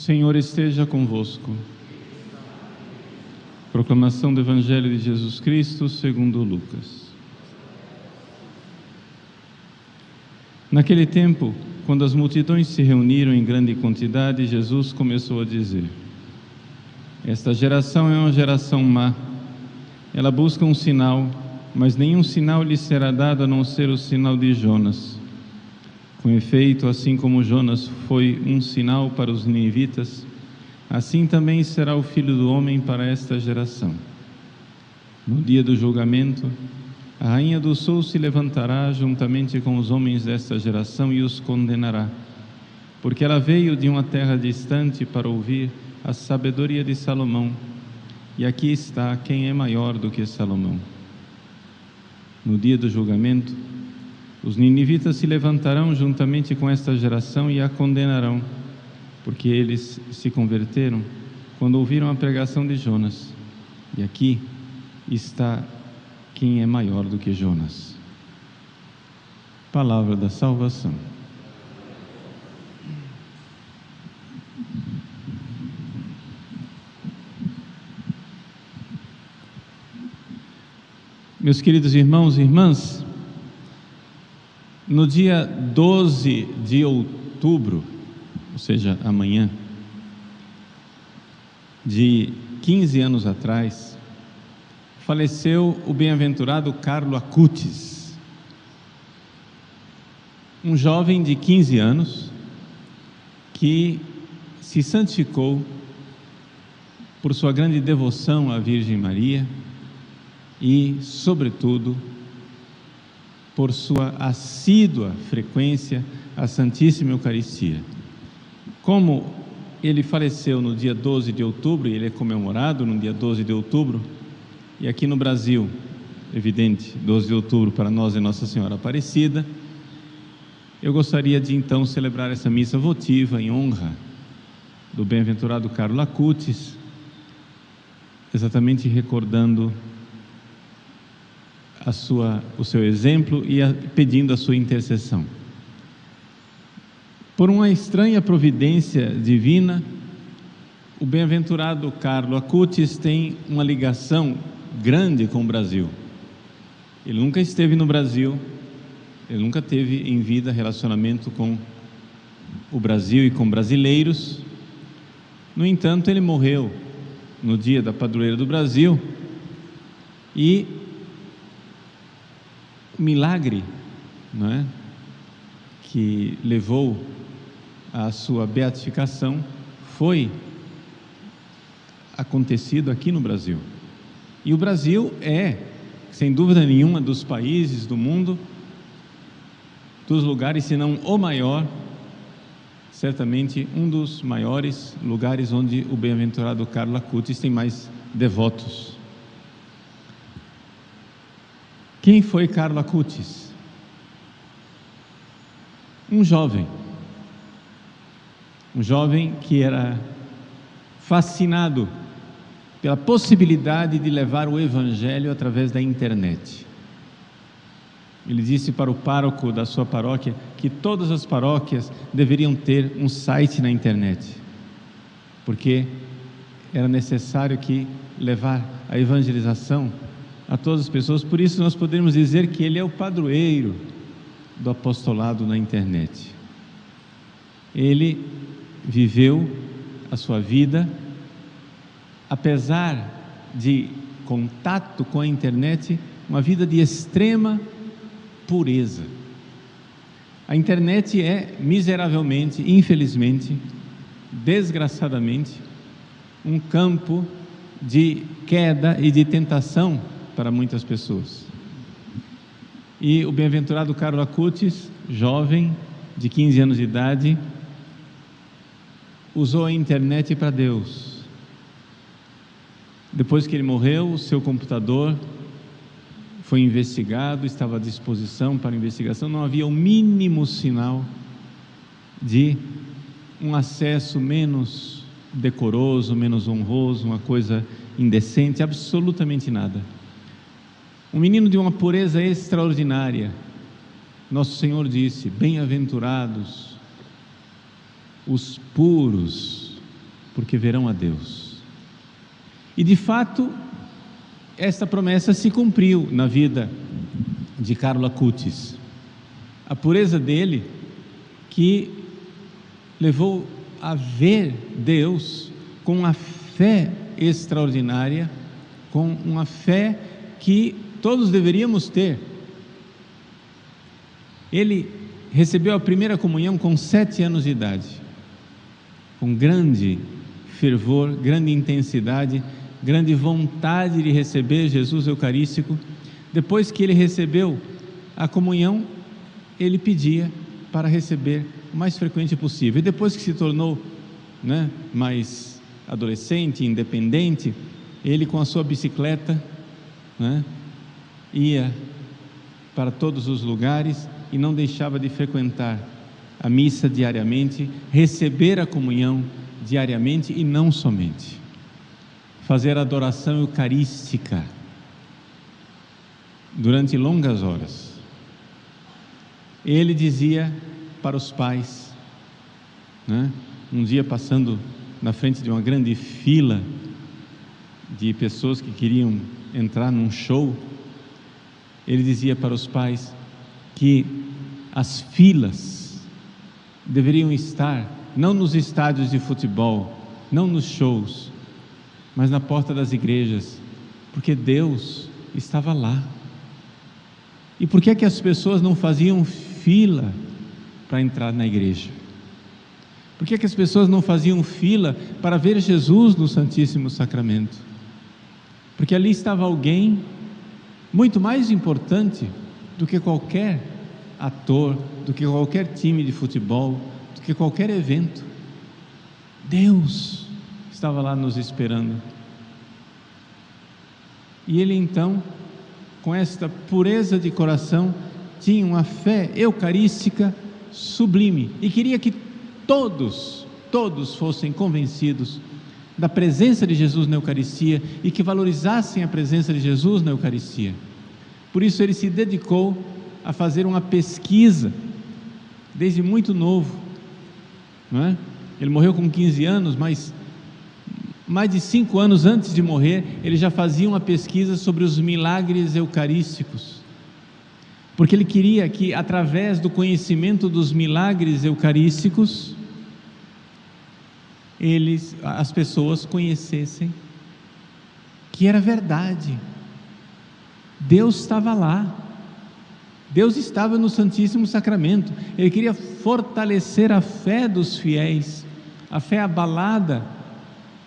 Senhor esteja convosco. Proclamação do Evangelho de Jesus Cristo segundo Lucas. Naquele tempo, quando as multidões se reuniram em grande quantidade, Jesus começou a dizer: Esta geração é uma geração má. Ela busca um sinal, mas nenhum sinal lhe será dado a não ser o sinal de Jonas. Com efeito, assim como Jonas foi um sinal para os ninivitas, assim também será o Filho do Homem para esta geração. No dia do julgamento, a rainha do sul se levantará juntamente com os homens desta geração e os condenará, porque ela veio de uma terra distante para ouvir a sabedoria de Salomão, e aqui está quem é maior do que Salomão. No dia do julgamento, os ninivitas se levantarão juntamente com esta geração e a condenarão, porque eles se converteram quando ouviram a pregação de Jonas. E aqui está quem é maior do que Jonas. Palavra da salvação. Meus queridos irmãos e irmãs, no dia 12 de outubro, ou seja, amanhã, de 15 anos atrás, faleceu o bem-aventurado Carlo Acutis, um jovem de 15 anos que se santificou por sua grande devoção à Virgem Maria e, sobretudo, por sua assídua frequência à Santíssima Eucaristia. Como ele faleceu no dia 12 de outubro, e ele é comemorado no dia 12 de outubro, e aqui no Brasil, evidente, 12 de outubro para nós é Nossa Senhora Aparecida, eu gostaria de então celebrar essa missa votiva em honra do bem-aventurado Carlo Acutis, exatamente recordando o seu exemplo e pedindo a sua intercessão. Por uma estranha providência divina, o bem-aventurado Carlo Acutis tem uma ligação grande com o Brasil. Ele nunca esteve no Brasil, ele nunca teve em vida relacionamento com o Brasil e com brasileiros. No entanto, ele morreu no dia da padroeira do Brasil e o milagre, não é, que levou à sua beatificação foi acontecido aqui no Brasil. E o Brasil é, sem dúvida nenhuma, dos países do mundo, dos lugares, se não o maior, certamente um dos maiores lugares onde o bem-aventurado Carlo Acutis tem mais devotos. Quem foi Carlo Acutis? Um jovem que era fascinado pela possibilidade de levar o Evangelho através da internet. Ele disse para o pároco da sua paróquia que todas as paróquias deveriam ter um site na internet, porque era necessário que levar a evangelização a todas as pessoas. Por isso nós podemos dizer que ele é o padroeiro do apostolado na internet. Ele viveu a sua vida, apesar de contato com a internet, uma vida de extrema pureza. A internet é miseravelmente, infelizmente, desgraçadamente, um campo de queda e de tentação para muitas pessoas. E o bem-aventurado Carlo Acutis, jovem de 15 anos de idade, usou a internet para Deus. Depois que ele morreu, o seu computador foi investigado, estava à disposição para investigação, não havia o mínimo sinal de um acesso menos decoroso, menos honroso, uma coisa indecente, absolutamente nada. Um menino de uma pureza extraordinária. Nosso Senhor disse: bem-aventurados os puros porque verão a Deus. E de fato, esta promessa se cumpriu na vida de Carlo Acutis. A pureza dele que levou a ver Deus com uma fé extraordinária, com uma fé que todos deveríamos ter. Ele recebeu a primeira comunhão com 7 anos de idade, com grande fervor, grande intensidade, grande vontade de receber Jesus Eucarístico. Depois que ele recebeu a comunhão, ele pedia para receber o mais frequente possível. E depois que se tornou, mais adolescente, independente, ele com a sua bicicleta, ia para todos os lugares e não deixava de frequentar a missa diariamente, receber a comunhão diariamente e não somente, fazer a adoração eucarística durante longas horas. Ele dizia para os pais, um dia passando na frente de uma grande fila de pessoas que queriam entrar num show, ele dizia para os pais que as filas deveriam estar não nos estádios de futebol, não nos shows, mas na porta das igrejas, porque Deus estava lá. E por que as pessoas não faziam fila para entrar na igreja? Por que as pessoas não faziam fila para ver Jesus no Santíssimo Sacramento? Porque ali estava alguém muito mais importante do que qualquer ator, do que qualquer time de futebol, do que qualquer evento. Deus estava lá nos esperando. E ele então, com esta pureza de coração, tinha uma fé eucarística sublime e queria que todos fossem convencidos da presença de Jesus na Eucaristia e que valorizassem a presença de Jesus na Eucaristia. Por isso ele se dedicou a fazer uma pesquisa desde muito novo, Ele morreu com 15 anos, mas mais de 5 anos antes de morrer, ele já fazia uma pesquisa sobre os milagres eucarísticos, porque ele queria que, através do conhecimento dos milagres eucarísticos, as pessoas conhecessem que era verdade, Deus estava lá, Deus estava no Santíssimo Sacramento. Ele queria fortalecer a fé dos fiéis, a fé abalada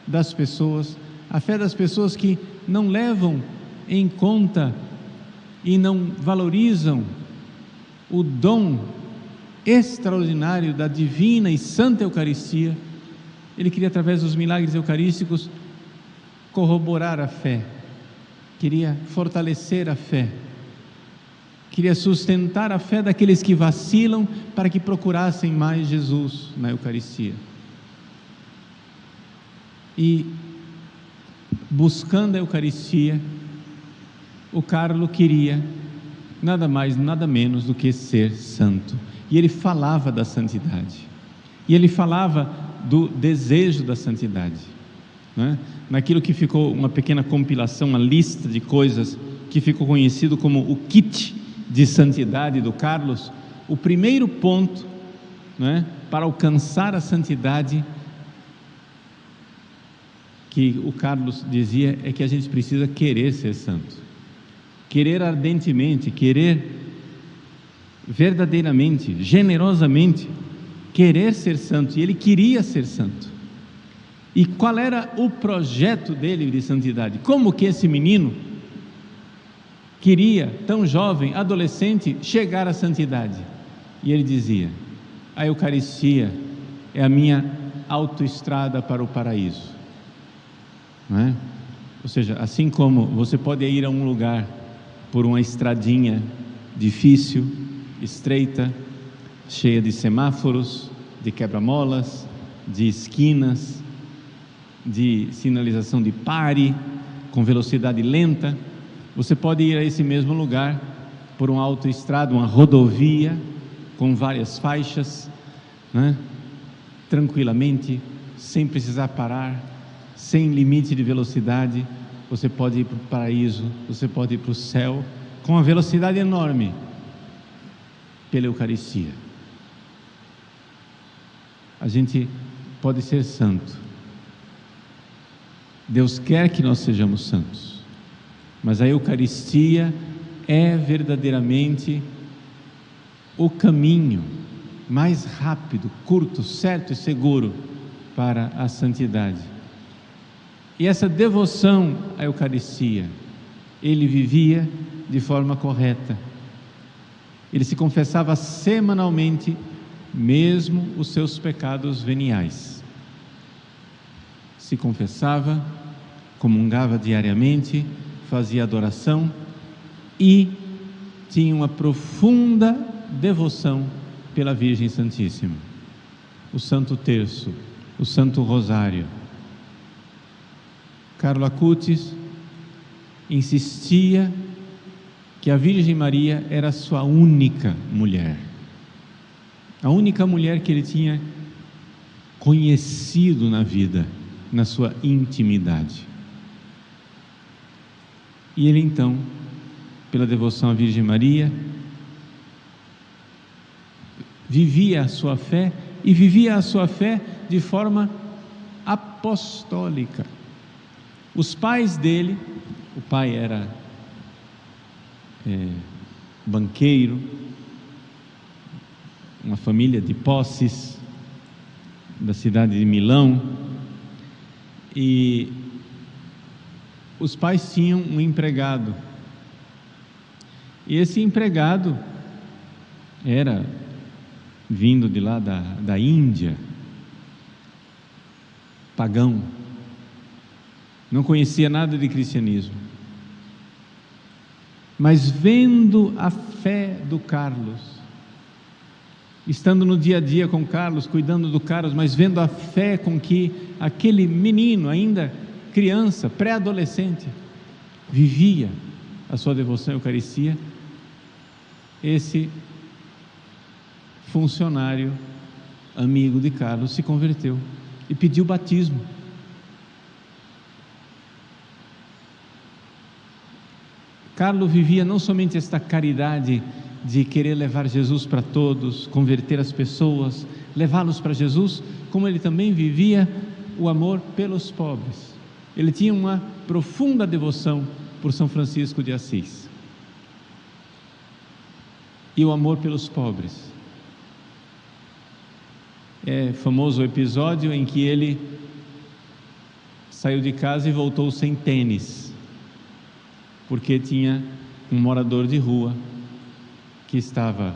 das pessoas, a fé das pessoas que não levam em conta e não valorizam o dom extraordinário da divina e santa Eucaristia. Ele queria, através dos milagres eucarísticos, corroborar a fé, queria fortalecer a fé, queria sustentar a fé daqueles que vacilam para que procurassem mais Jesus na Eucaristia. E, buscando a Eucaristia, o Carlo queria nada mais, nada menos do que ser santo. E ele falava da santidade, e ele falava do desejo da santidade, naquilo que ficou uma pequena compilação, uma lista de coisas que ficou conhecido como o kit de santidade do Carlos. O primeiro ponto, para alcançar a santidade, que o Carlos dizia, é que a gente precisa querer ser santo, querer ardentemente, querer verdadeiramente, generosamente, querer ser santo. E ele queria ser santo. E qual era o projeto dele de santidade? Como que esse menino queria, tão jovem, adolescente, chegar à santidade? E ele dizia: a Eucaristia é a minha autoestrada para o paraíso. Ou seja, assim como você pode ir a um lugar por uma estradinha difícil, estreita, cheia de semáforos, de quebra-molas, de esquinas, de sinalização de pare, com velocidade lenta, você pode ir a esse mesmo lugar por uma autoestrada, uma rodovia com várias faixas, tranquilamente, sem precisar parar, sem limite de velocidade. Você pode ir para o paraíso, você pode ir para o céu, com uma velocidade enorme, pela Eucaristia. A gente pode ser santo. Deus quer que nós sejamos santos, mas a Eucaristia é verdadeiramente o caminho mais rápido, curto, certo e seguro para a santidade. E essa devoção à Eucaristia, ele vivia de forma correta. Ele se confessava semanalmente, mesmo os seus pecados veniais. Se confessava, comungava diariamente, fazia adoração e tinha uma profunda devoção pela Virgem Santíssima. O Santo Terço, o Santo Rosário. Carlo Acutis insistia que a Virgem Maria era a sua única mulher, a única mulher que ele tinha conhecido na vida, na sua intimidade. E ele então, pela devoção à Virgem Maria, vivia a sua fé, e vivia a sua fé de forma apostólica. Os pais dele, o pai era banqueiro, uma família de posses, da cidade de Milão, e os pais tinham um empregado, e esse empregado era vindo de lá da Índia, pagão, não conhecia nada de cristianismo, mas vendo a fé do Carlos, estando no dia a dia com Carlos, cuidando do Carlos, mas vendo a fé com que aquele menino, ainda criança, pré-adolescente, vivia a sua devoção à Eucaristia, esse funcionário, amigo de Carlos, se converteu e pediu batismo. Carlos vivia não somente esta caridade de querer levar Jesus para todos, converter as pessoas, levá-los para Jesus, como ele também vivia o amor pelos pobres. Ele tinha uma profunda devoção por São Francisco de Assis. E o amor pelos pobres. É famoso o episódio em que ele saiu de casa e voltou sem tênis, porque tinha um morador de rua que estava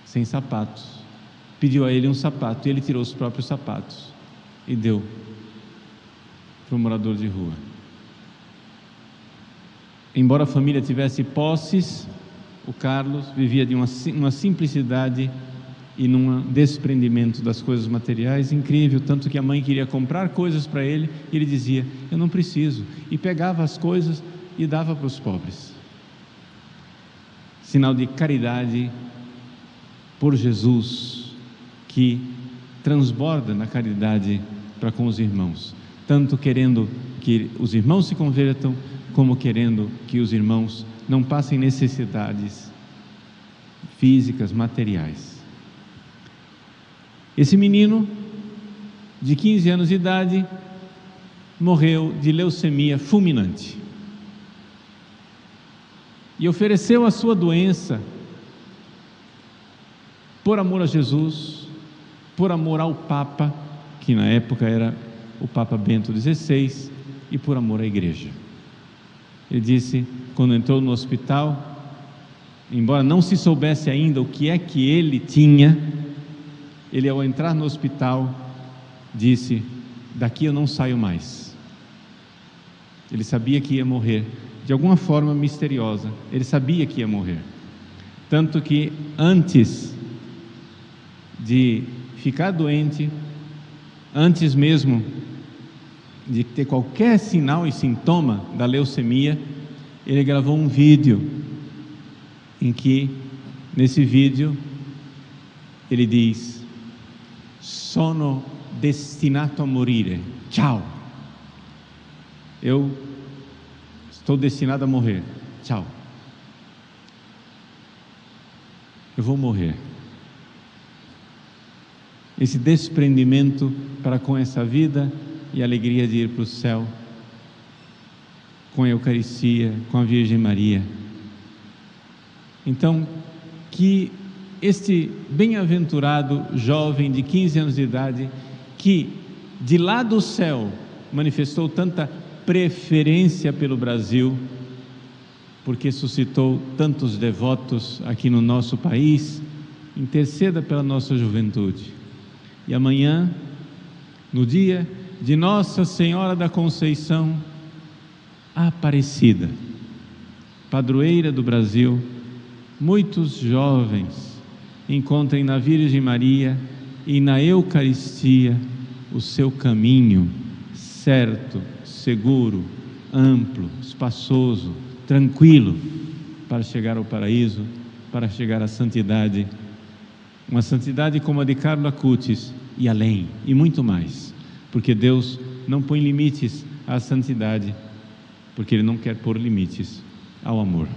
sem sapatos, pediu a ele um sapato, e ele tirou os próprios sapatos e deu para o morador de rua. Embora a família tivesse posses, o Carlos vivia de uma simplicidade e num desprendimento das coisas materiais incrível, tanto que a mãe queria comprar coisas para ele, e ele dizia: eu não preciso, e pegava as coisas e dava para os pobres. Sinal de caridade por Jesus, que transborda na caridade para com os irmãos, tanto querendo que os irmãos se convertam, como querendo que os irmãos não passem necessidades físicas, materiais. Esse menino de 15 anos de idade morreu de leucemia fulminante e ofereceu a sua doença por amor a Jesus, por amor ao Papa, que na época era o Papa Bento XVI, e por amor à Igreja. Ele disse, quando entrou no hospital, embora não se soubesse ainda o que é que ele tinha, ele, ao entrar no hospital, disse: daqui eu não saio mais. Ele sabia que ia morrer, de alguma forma misteriosa, ele sabia que ia morrer, tanto que antes de ficar doente, antes mesmo de ter qualquer sinal e sintoma da leucemia, ele gravou um vídeo, em que, nesse vídeo, ele diz: sono destinato a morire. Tchau. Eu estou destinado a morrer. Tchau. Eu vou morrer. Esse desprendimento para com essa vida e a alegria de ir para o céu, com a Eucaristia, com a Virgem Maria. Então, que este bem-aventurado jovem de 15 anos de idade, que de lá do céu manifestou tanta preferência pelo Brasil, porque suscitou tantos devotos aqui no nosso país, interceda pela nossa juventude. E amanhã, no dia de Nossa Senhora da Conceição Aparecida, padroeira do Brasil, muitos jovens encontrem na Virgem Maria e na Eucaristia o seu caminho certo, seguro, amplo, espaçoso, tranquilo, para chegar ao paraíso, para chegar à santidade, uma santidade como a de Carlo Acutis, e além, e muito mais, porque Deus não põe limites à santidade, porque Ele não quer pôr limites ao amor.